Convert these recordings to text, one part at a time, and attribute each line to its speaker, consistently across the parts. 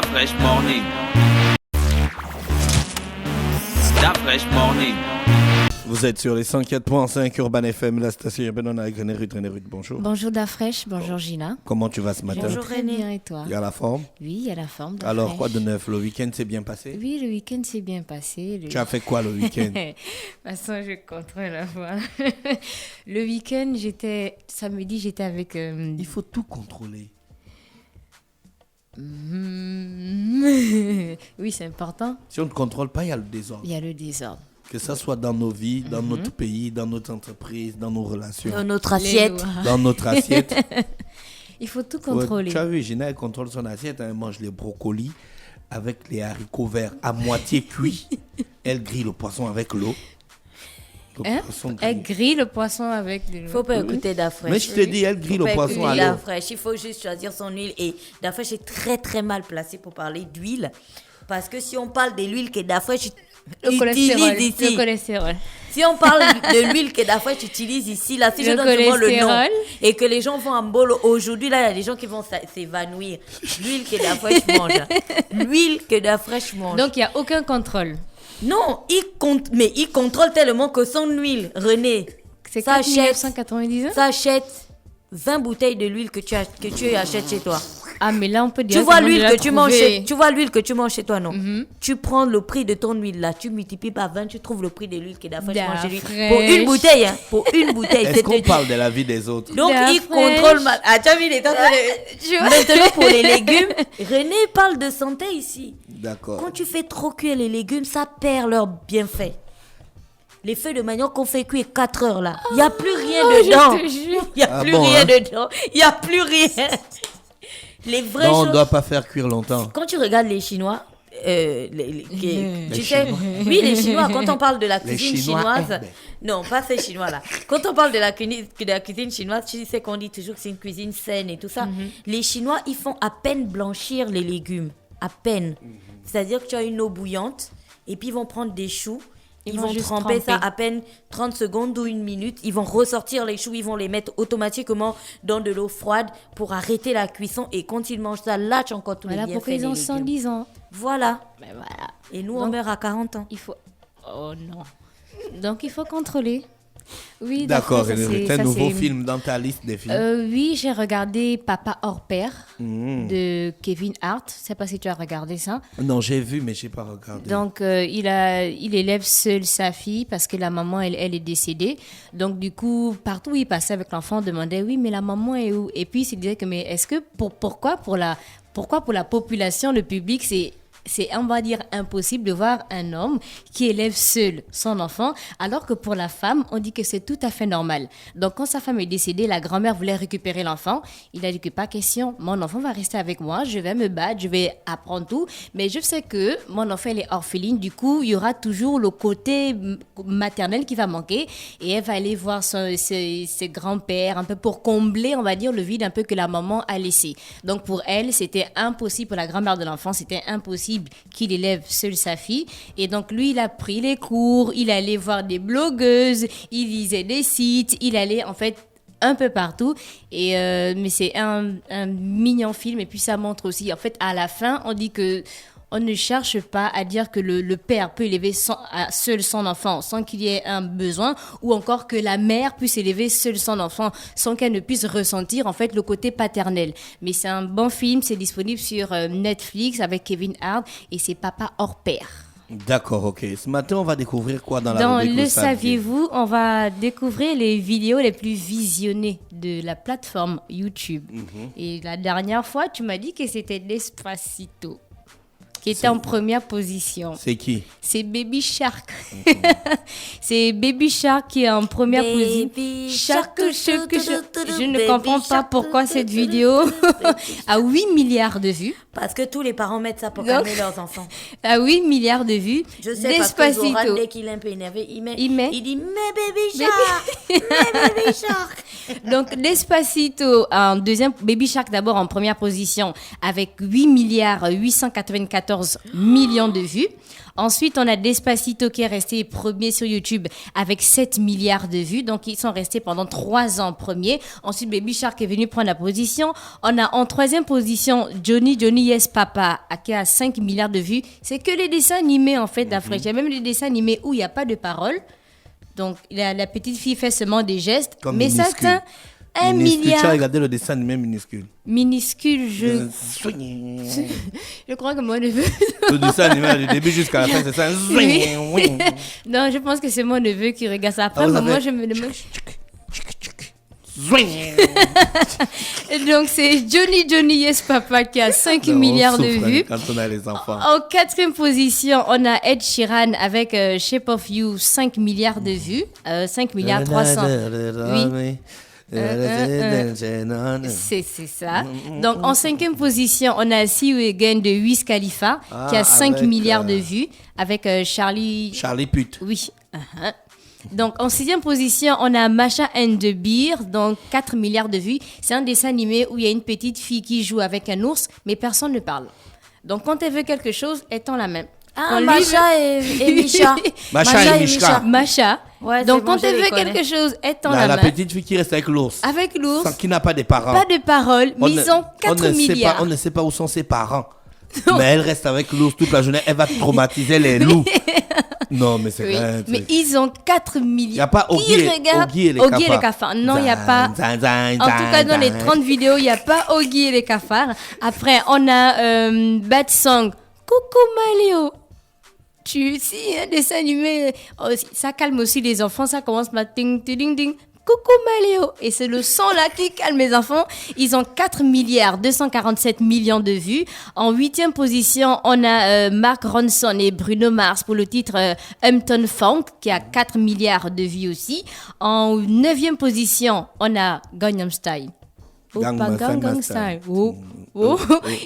Speaker 1: Fresh Morning. Fresh Morning.
Speaker 2: Vous êtes sur les 104.5 Urban FM, la station urbaine avec René Ruth. René Ruth, bonjour.
Speaker 3: Bonjour Dafresh, bonjour Gina.
Speaker 2: Comment tu vas ce matin?
Speaker 3: Bonjour René. Bien et toi?
Speaker 2: Il y a la forme?
Speaker 3: Oui, il y a la forme. Dafresh.
Speaker 2: Alors, quoi de neuf? Le week-end s'est bien passé?
Speaker 3: Oui, le week-end s'est bien passé.
Speaker 2: Tu as fait quoi le week-end?
Speaker 3: De toute façon, je contrôle la voix. Le week-end, samedi, j'étais avec...
Speaker 2: Il faut tout contrôler.
Speaker 3: Oui, c'est important.
Speaker 2: Si on ne contrôle pas, il y a le désordre.
Speaker 3: Il y a le désordre.
Speaker 2: Que ça soit dans nos vies, dans notre pays, dans notre entreprise, dans nos relations.
Speaker 4: Dans notre assiette.
Speaker 2: Dans notre assiette.
Speaker 3: Il faut tout contrôler.
Speaker 2: Tu as vu, Gina, elle contrôle son assiette. Elle mange les brocolis avec les haricots verts à moitié cuits. Elle grille le poisson avec l'eau.
Speaker 3: Elle grille le poisson avec de l'eau.
Speaker 4: Il ne faut pas écouter Dafresh.
Speaker 2: Mais je te dis, elle grille le poisson à l'eau.
Speaker 4: Dafresh, il faut juste choisir son huile. Et Dafresh est très très mal placé pour parler d'huile. Parce que si on parle de l'huile que Dafresh utilise ici.
Speaker 3: Le cholestérol.
Speaker 4: Si on parle de l'huile que Dafresh utilise ici, là, si je donne souvent le nom et que les gens vont en bolo, aujourd'hui, là, il y a des gens qui vont s'évanouir. L'huile que Dafresh mange. L'huile que Dafresh mange.
Speaker 3: Donc, il n'y a aucun contrôle.
Speaker 4: Non, il contrôle tellement que son huile, René,
Speaker 3: c'est 4,990 €.
Speaker 4: Ça achète 20 bouteilles de l'huile que tu achètes chez toi.
Speaker 3: Ah, mais là, on peut dire
Speaker 4: tu vois l'huile que tu manges chez toi, non? Tu prends le prix de ton huile, là, tu multiplies par 20, tu trouves le prix de l'huile que Dafresh mange chez lui. Pour une bouteille, hein. Pour une bouteille.
Speaker 2: Est-ce qu'on parle de la vie des autres?
Speaker 4: Donc, il contrôle mal. Ah, tu as vu, il est en train de... Maintenant, pour les légumes, René parle de santé ici.
Speaker 2: D'accord.
Speaker 4: Quand tu fais trop cuire les légumes, ça perd leur bienfait. Les feuilles de manioc qu'on fait cuire 4 heures, là, il n'y a plus rien dedans. Il n'y a plus rien dedans. Il n'y a plus rien. Les vraies choses...
Speaker 2: on ne doit pas faire cuire longtemps.
Speaker 4: Quand tu regardes les Chinois, tu sais, oui, les Chinois, quand on parle de la cuisine chinoise, non, pas ces Chinois-là. Quand on parle de la cuisine chinoise, tu sais qu'on dit toujours que c'est une cuisine saine et tout ça. Les Chinois, ils font à peine blanchir les légumes, à peine. C'est-à-dire que tu as une eau bouillante et puis ils vont prendre des choux. Ils vont tremper ça à peine 30 secondes ou 1 minute. Ils vont ressortir les choux, ils vont les mettre automatiquement dans de l'eau froide pour arrêter la cuisson. Et quand ils mangent ça, là, tu as encore tous les bienfaits.
Speaker 3: Voilà pourquoi ils ont 110 ans.
Speaker 4: Voilà.
Speaker 3: Ben voilà.
Speaker 4: Et nous, on meurt à 40 ans.
Speaker 3: Il faut... Oh non. Donc, il faut contrôler. Oui,
Speaker 2: d'accord, c'est un nouveau film dans ta liste des films.
Speaker 3: Oui, j'ai regardé Papa hors pair de Kevin Hart. Je ne sais pas si tu as regardé ça.
Speaker 2: Non, j'ai vu, mais je n'ai pas regardé.
Speaker 3: Donc, il élève seul sa fille parce que la maman, elle est décédée. Donc, du coup, partout où il passait avec l'enfant, on demandait, oui, mais la maman est où? Et puis, il se disait que, mais est-ce que, pourquoi pour la population, le public, c'est, on va dire, impossible de voir un homme qui élève seul son enfant, alors que pour la femme, on dit que c'est tout à fait normal. Donc, quand sa femme est décédée, la grand-mère voulait récupérer l'enfant. Il a dit que pas question, mon enfant va rester avec moi, je vais me battre, je vais apprendre tout, mais je sais que mon enfant, elle est orpheline, du coup, il y aura toujours le côté maternel qui va manquer, et elle va aller voir ses grands-pères, un peu pour combler, on va dire, le vide un peu que la maman a laissé. Donc, pour elle, c'était impossible, pour la grand-mère de l'enfant, c'était impossible qu'il élève seul sa fille. Et donc, lui, il a pris les cours, il allait voir des blogueuses, il lisait des sites, il allait, en fait, un peu partout. Et, mais c'est un mignon film. Et puis, ça montre aussi, en fait, à la fin, on dit que on ne cherche pas à dire que le père peut élever seul son enfant sans qu'il y ait un besoin, ou encore que la mère puisse élever seul son enfant sans qu'elle ne puisse ressentir en fait le côté paternel. Mais c'est un bon film, c'est disponible sur Netflix avec Kevin Hart et c'est Papa hors pair.
Speaker 2: D'accord, ok. Ce matin, on va découvrir quoi dans la rubrique
Speaker 3: Le saviez-vous, on va découvrir les vidéos les plus visionnées de la plateforme YouTube. Et la dernière fois, tu m'as dit que c'était Despacito qui était en première position.
Speaker 2: C'est qui?
Speaker 3: C'est Baby Shark. C'est Baby Shark qui est en première position. Je ne comprends pas pourquoi cette vidéo a 8 milliards de vues.
Speaker 4: Parce que tous les parents mettent ça pour calmer leurs enfants.
Speaker 3: À 8 milliards de vues.
Speaker 4: Je sais, Despacito. Parce que Zoran, dès qu'il est un peu énervé, il dit « Mais Baby Shark, mais Baby Shark ».
Speaker 3: Donc, Despacito en deuxième, Baby Shark d'abord en première position avec 8 milliards 894 214 millions de vues. Ensuite, on a Despacito qui est resté premier sur YouTube avec 7 milliards de vues. Donc, ils sont restés pendant 3 ans premiers. Ensuite, Baby Shark est venu prendre la position. On a en 3e position Johnny Yes Papa qui a 5 milliards de vues. C'est que les dessins animés, en fait, d'Afrique. Il y a même les dessins animés où il n'y a pas de paroles. Donc, la petite fille fait seulement des gestes.
Speaker 2: Comme
Speaker 3: mais ça
Speaker 2: minuscule.
Speaker 3: atteint 1 milliard.
Speaker 2: Tu as regardé le dessin animé minuscule.
Speaker 3: Minuscule, je crois que mon neveu...
Speaker 2: Le dessin animé du début jusqu'à la fin, c'est ça.
Speaker 3: Oui. Non, je pense que c'est mon neveu qui regarde ça. Après, moi, je me demande... Donc, c'est Johnny Yes Papa qui a 5 milliards de vues.
Speaker 2: Quand on a les enfants.
Speaker 3: En 4e position, on a Ed Sheeran avec Shape of You, 5 milliards de vues. 5 milliards 300. Oui. C'est ça. Donc, en 5e position, on a See You Again de Wiz Khalifa qui a 5 milliards de vues avec Charlie
Speaker 2: Puth.
Speaker 3: Oui. Donc, en 6e position, on a Masha and the Bear, donc 4 milliards de vues. C'est un dessin animé où il y a une petite fille qui joue avec un ours, mais personne ne parle. Donc, quand elle veut quelque chose, elle tend la main.
Speaker 4: Ah, Masha et Misha.
Speaker 2: Masha et Mishka.
Speaker 3: Masha.
Speaker 4: Ouais,
Speaker 3: donc,
Speaker 4: bon,
Speaker 3: quand elle veut quelque chose, elle tend la
Speaker 2: La
Speaker 3: main.
Speaker 2: petite fille qui reste avec l'ours.
Speaker 3: Avec l'ours.
Speaker 2: Qui n'a pas de parents.
Speaker 3: Pas de parole, mais ils ont 4 milliards.
Speaker 2: On ne sait pas où sont ses parents. Mais elle reste avec l'ours toute la journée. Elle va traumatiser les loups. Non, mais c'est vrai.
Speaker 3: Mais ils ont 4 milliards.
Speaker 2: Il n'y a pas Oggy et les cafards.
Speaker 3: Non, il n'y a pas. En tout cas, dans les 30 vidéos, il n'y a pas Oggy et les cafards. Après, on a Bad Song. Coucou Maléo. Si un dessin animé, ça calme aussi les enfants. Ça commence par ting, ting, ting. Coucou Maléo. Et c'est le son là qui calme les enfants. Ils ont 4 milliards 247 millions de vues. En 8e position, on a Mark Ronson et Bruno Mars pour le titre Uptown Funk qui a 4 milliards de vues aussi. En 9e position, on a Gangnam Style. Gangnam Style.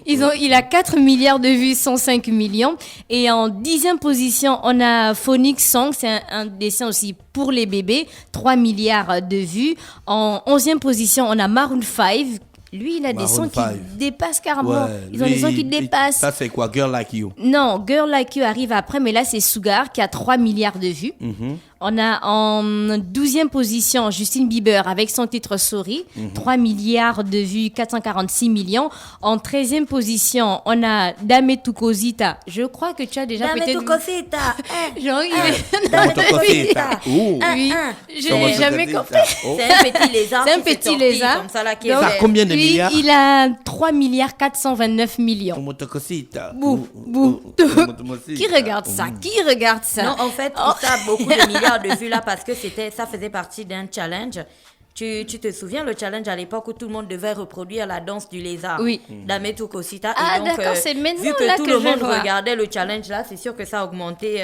Speaker 3: Il a 4 milliards de vues, 105 millions. Et en 10e position, on a Phonics Song, c'est un dessin aussi pour les bébés, 3 milliards de vues. En 11e position, on a Maroon 5. Lui, il a des sons qui dépassent carrément.
Speaker 2: Ouais,
Speaker 3: Ils ont des sons qui dépassent.
Speaker 2: Ça, c'est quoi? Girl Like You?
Speaker 3: Non, Girl Like You arrive après, mais là, c'est Sugar qui a 3 milliards de vues. On a en 12e position Justin Bieber avec son titre Sorry, 3 milliards de vues, 446 millions. En 13e position, on a Dame Tu Cosita. Je crois que tu as déjà
Speaker 4: Dame
Speaker 3: peut-être...
Speaker 4: Tu Cosita.
Speaker 2: Dame Tu Cosita.
Speaker 3: Oui, je n'ai jamais compris.
Speaker 4: C'est un petit lézard.
Speaker 3: C'est un petit lézard.
Speaker 4: Comme ça, là, qui
Speaker 3: Donc,
Speaker 2: ça a combien de
Speaker 3: lui,
Speaker 2: milliards?
Speaker 3: Il a 3 milliards 429 millions.
Speaker 2: Dame Tu Cosita.
Speaker 3: Qui regarde ça? Qui regarde ça?
Speaker 4: Non, en fait, ça a beaucoup de milliards de vues là parce que ça faisait partie d'un challenge. Tu te souviens le challenge à l'époque où tout le monde devait reproduire la danse du lézard?
Speaker 3: Oui.
Speaker 4: Dame Tu Cosita.
Speaker 3: Ah,
Speaker 4: et donc,
Speaker 3: d'accord, c'est maintenant
Speaker 4: vu que
Speaker 3: là
Speaker 4: tout
Speaker 3: que
Speaker 4: le
Speaker 3: je
Speaker 4: monde
Speaker 3: vois.
Speaker 4: regardait le challenge là, c'est sûr que ça a augmenté.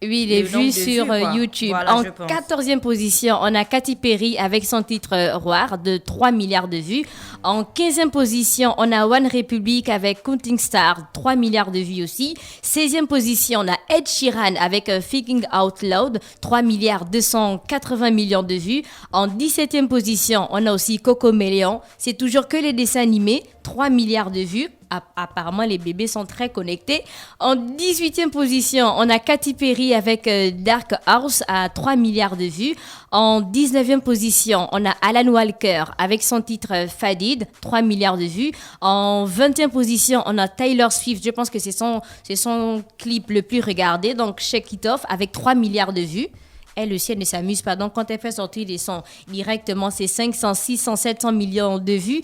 Speaker 3: Oui, il est
Speaker 4: le nombre
Speaker 3: vu
Speaker 4: de
Speaker 3: sur
Speaker 4: vues, quoi.
Speaker 3: YouTube.
Speaker 4: Voilà,
Speaker 3: En
Speaker 4: je pense.
Speaker 3: 14e position, on a Katy Perry avec son titre Roar de 3 milliards de vues. En 15e position, on a One Republic avec Counting Star, 3 milliards de vues aussi. 16e position, on a Ed Sheeran avec Thinking Out Loud, 3 milliards 280 millions de vues. En 17e position, on a aussi Cocomelon. C'est toujours que les dessins animés, 3 milliards de vues. Apparemment, les bébés sont très connectés. En 18e position, on a Katy Perry avec Dark House à 3 milliards de vues. En 19e position, on a Alan Walker avec son titre Faded, 3 milliards de vues. En 20e position, on a Taylor Swift. Je pense que c'est son clip le plus regardé. Donc, Shake It Off avec 3 milliards de vues. Elle aussi, elle ne s'amuse pas. Donc, quand elle fait sortir des sons directement, c'est 500, 600, 700 millions de vues.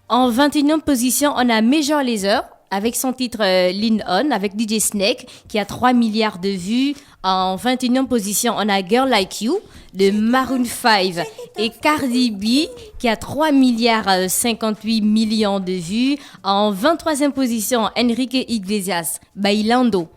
Speaker 3: En 21e position, on a Major Lazer avec son titre Lean On avec DJ Snake qui a 3 milliards de vues. En 21e position, on a Girl Like You de Maroon 5 et Cardi B qui a 3 milliards 58 millions de vues. En 23e position, Enrique Iglesias, Bailando.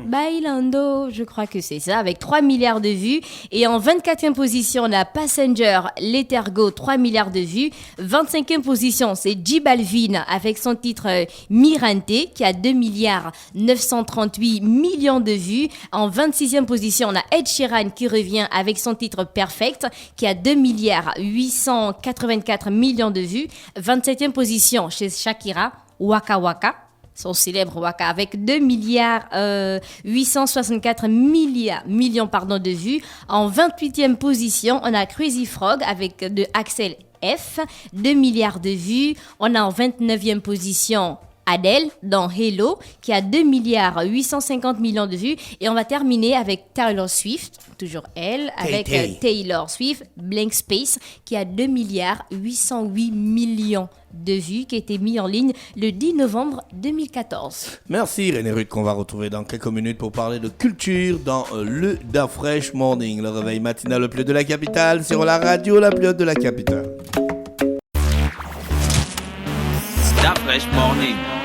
Speaker 3: Bailando, je crois que c'est ça, avec 3 milliards de vues. Et en 24e position, on a Passenger, L'Etergo, 3 milliards de vues. 25e position, c'est J Balvin avec son titre Mirante, qui a 2 milliards 938 millions de vues. En 26e position, on a Ed Sheeran qui revient avec son titre Perfect, qui a 2 milliards 884 millions de vues. 27e position, chez Shakira, Waka Waka. son célèbre Waka, avec 2 milliards 864 millions de vues. En 28e position, on a Crazy Frog avec de Axel F, 2 milliards de vues. On a en 29e position Adele dans Hello qui a 2 milliards 850 millions de vues. Et on va terminer avec Taylor Swift, toujours elle, avec Taylor Swift, Blank Space qui a 2 milliards 808 millions de vues, qui a été mis en ligne le 10 novembre 2014.
Speaker 2: Merci René Ruth, qu'on va retrouver dans quelques minutes pour parler de culture dans le Da Fresh Morning, le réveil matinal le plus haut de la capitale, sur la radio la plus haute de la capitale.
Speaker 1: Da Fresh Morning.